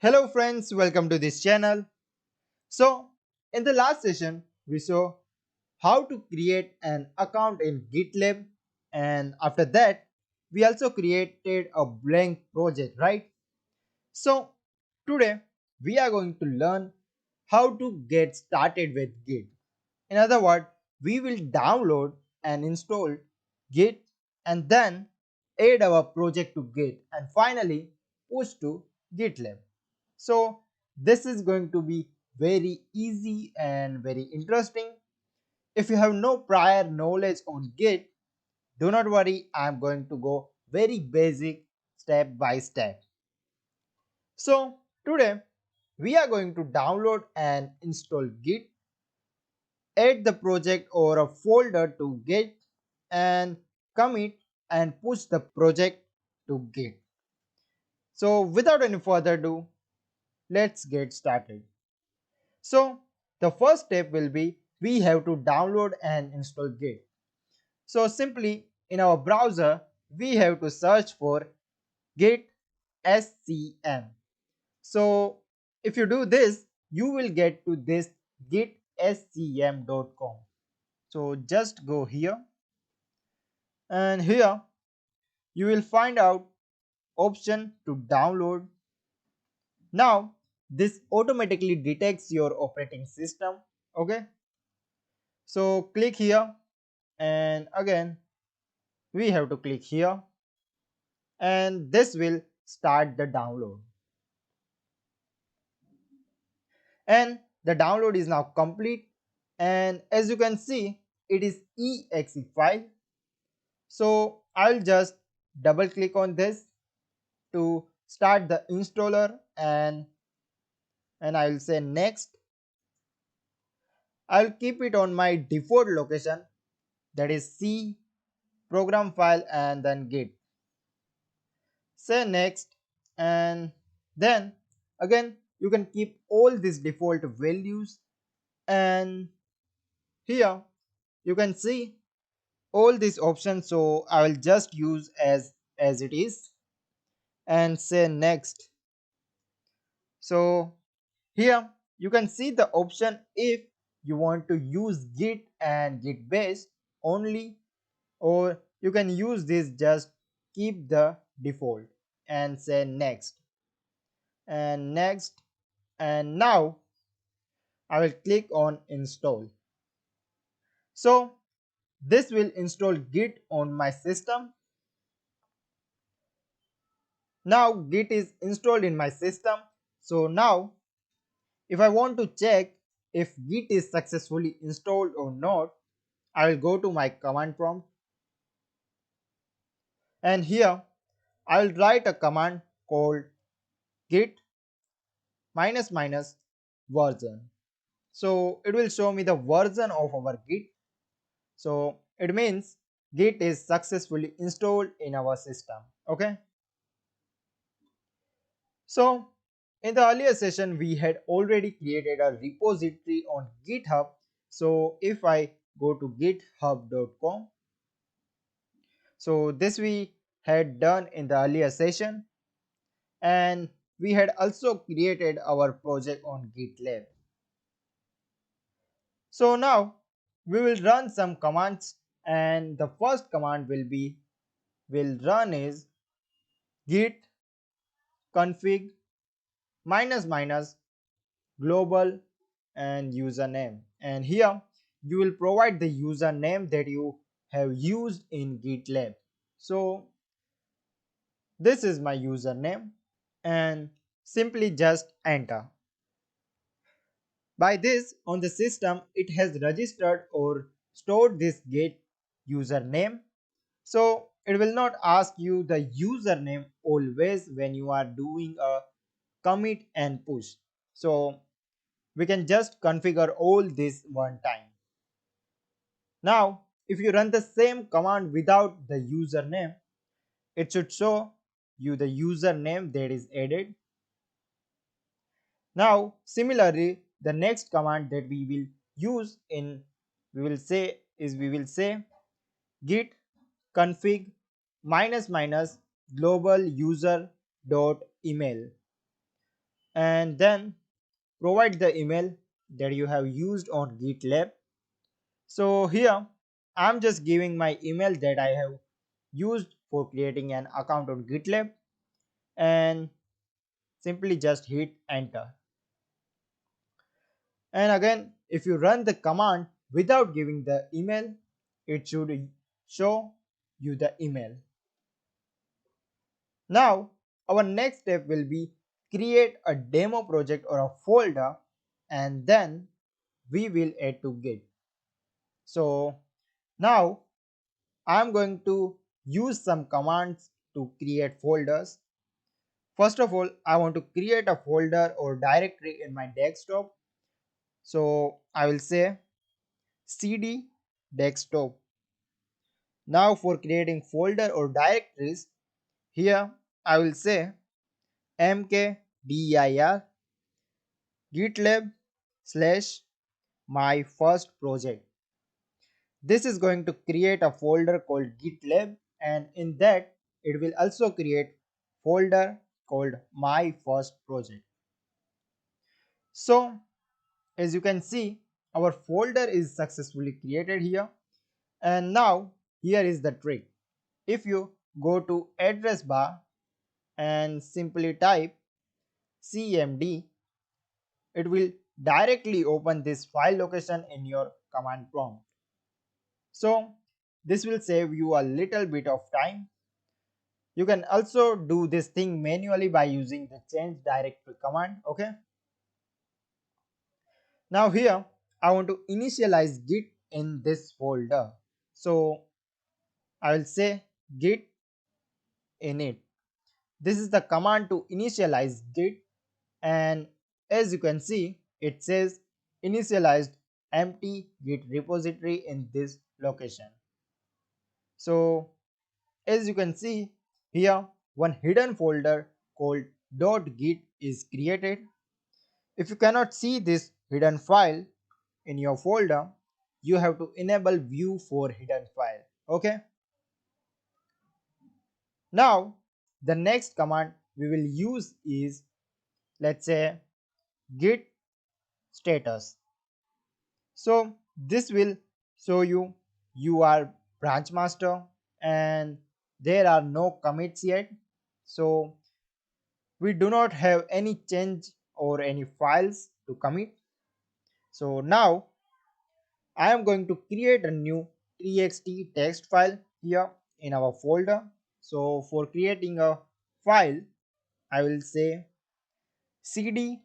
Hello friends, welcome to this channel. So in the last session we saw how to create an account in GitLab, and after that we also created a blank project, right? So today we are going to learn how to get started with Git. In other words, we will download and install Git and then add our project to Git and finally push to GitLab. So this is going to be very easy and very interesting. If you have no prior knowledge on Git, do not worry, I am going to go very basic step by step. So today we are going to download and install Git, add the project or a folder to Git, and commit and push the project to Git. So without any further ado, let's get started. So the first step will be we have to download and install Git. So simply in our browser we have to search for Git SCM. So if you do this, you will get to this gitscm.com. So just go here, and here you will find out option to download. Now this automatically detects your operating system. Okay, so click here, and again we have to click here, and this will start the download, and the download is now complete. And as you can see, it is exe file. So I'll just double click on this to start the installer, and I'll say next. I'll keep it on my default location, that is C, program file, and then Git. Say next, and then again you can keep all these default values, and here you can see all these options. So I will just use as it is and say next. So here you can see the option if you want to use Git and Git base only, or you can use this, just keep the default and say next and next. And now I will click on install. So this will install Git on my system. Now Git is installed in my system. So now if I want to check if Git is successfully installed or not, I will go to my command prompt, and here I will write a command called git minus minus version. So it will show me the version of our Git. So it means Git is successfully installed in our system. Okay. So in the earlier session we had already created a repository on GitHub. So if I go to github.com, so this we had done in the earlier session, and we had also created our project on GitLab. So now we will run some commands, and the first command will run is git config minus minus global and username, and here you will provide the username that you have used in GitLab. So this is my username, and simply just enter. By this, on the system it has registered or stored this Git username. So it will not ask you the username always when you are doing a commit and push. So we can just configure all this one time. Now if you run the same command without the username, it should show you the username that is added. Now similarly, the next command that we will use in we will say git config minus minus global user dot email, and then provide the email that you have used on GitLab. So here I'm just giving my email that I have used for creating an account on GitLab, and simply just hit enter. And again, if you run the command without giving the email, it should show you the email. Now our next step will be create a demo project or a folder, and then we will add to Git. So now I am going to use some commands to create folders. First of all, I want to create a folder or directory in my desktop. So I will say cd desktop. Now for creating folder or directories, here I will say mkdir gitlab slash my first project. This is going to create a folder called GitLab, and in that it will also create folder called my first project. So as you can see, our folder is successfully created here. And now here is the trick. If you go to address bar and simply type cmd, it will directly open this file location in your command prompt. So this will save you a little bit of time. You can also do this thing manually by using the change directory command. Okay. Now here I want to initialize Git in this folder. So I will say git init. This is the command to initialize Git, and as you can see, it says initialized empty Git repository in this location. So as you can see here, one hidden folder called .git is created. If you cannot see this hidden file in your folder, you have to enable view for hidden file. Okay. Now the next command we will use is, let's say, Git Status. So this will show you are branch master and there are no commits yet. So we do not have any change or any files to commit. So now I am going to create a new txt text file here in our folder. So for creating a file, I will say cd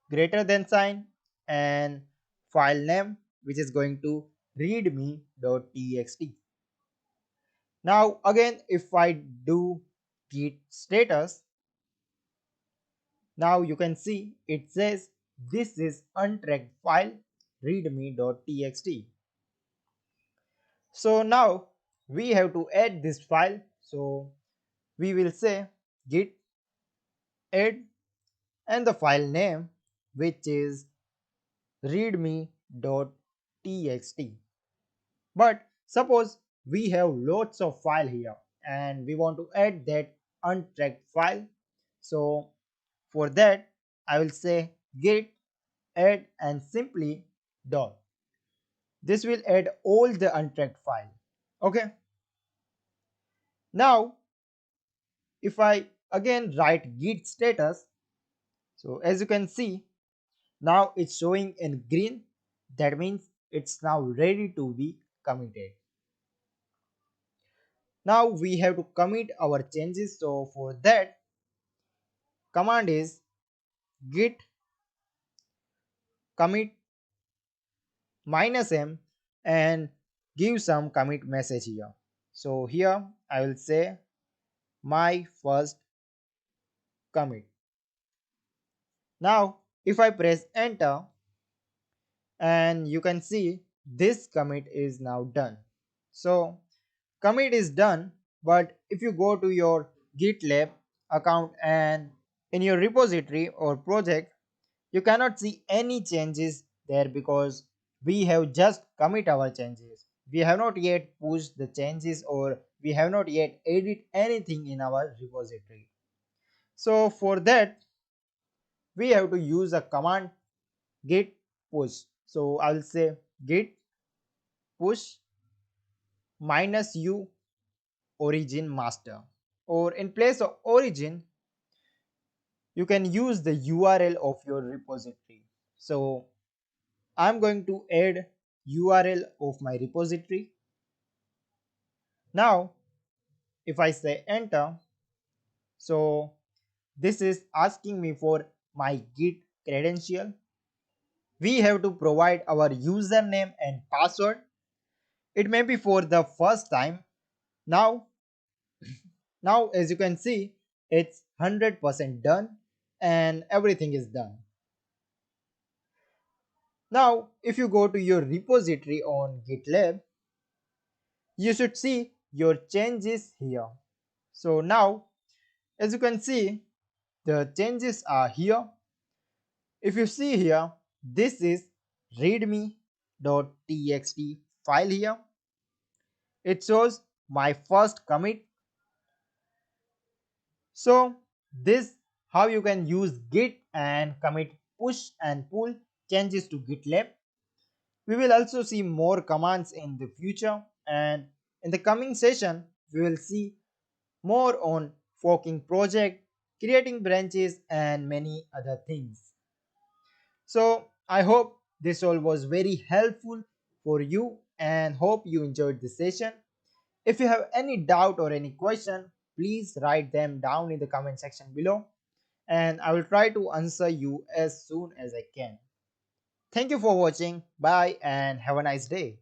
greater than sign and file name, which is going to readme.txt. Now again, if I do git status, now you can see it says this is untracked file readme.txt. So now we have to add this file. So we will say git add and the file name, which is readme.txt. But suppose we have lots of file here and we want to add that untracked file. So for that I will say git add and simply dot. This will add all the untracked file. Okay. Now if I again write git status, so as you can see, now it's showing in green. That means it's now ready to be committed. Now we have to commit our changes. So for that, command is git commit -m and give some commit message here. So here I will say my first commit. Now if I press enter, and you can see this commit is now done. So commit is done, but if you go to your GitLab account and in your repository or project, you cannot see any changes there because we have just commit our changes. We have not yet pushed the changes or we have not yet edit anything in our repository. So for that, we have to use a command git push. So I'll say git push minus u origin master, or in place of origin you can use the URL of your repository. So I'm going to add URL of my repository. Now if I say enter, so this is asking me for my Git credential. We have to provide our username and password. It may be for the first time. Now, now as you can see, it's 100% done and everything is done. Now, if you go to your repository on GitLab, you should see your changes here. So now, as you can see, the changes are here. If you see here, this is readme.txt file here. It shows my first commit. So this how you can use Git and commit push and pull changes to GitLab. We will also see more commands in the future, and in the coming session we will see more on forking project, creating branches and many other things. So I hope this all was very helpful for you and hope you enjoyed this session. If you have any doubt or any question, please write them down in the comment section below and I will try to answer you as soon as I can. Thank you for watching. Bye and have a nice day.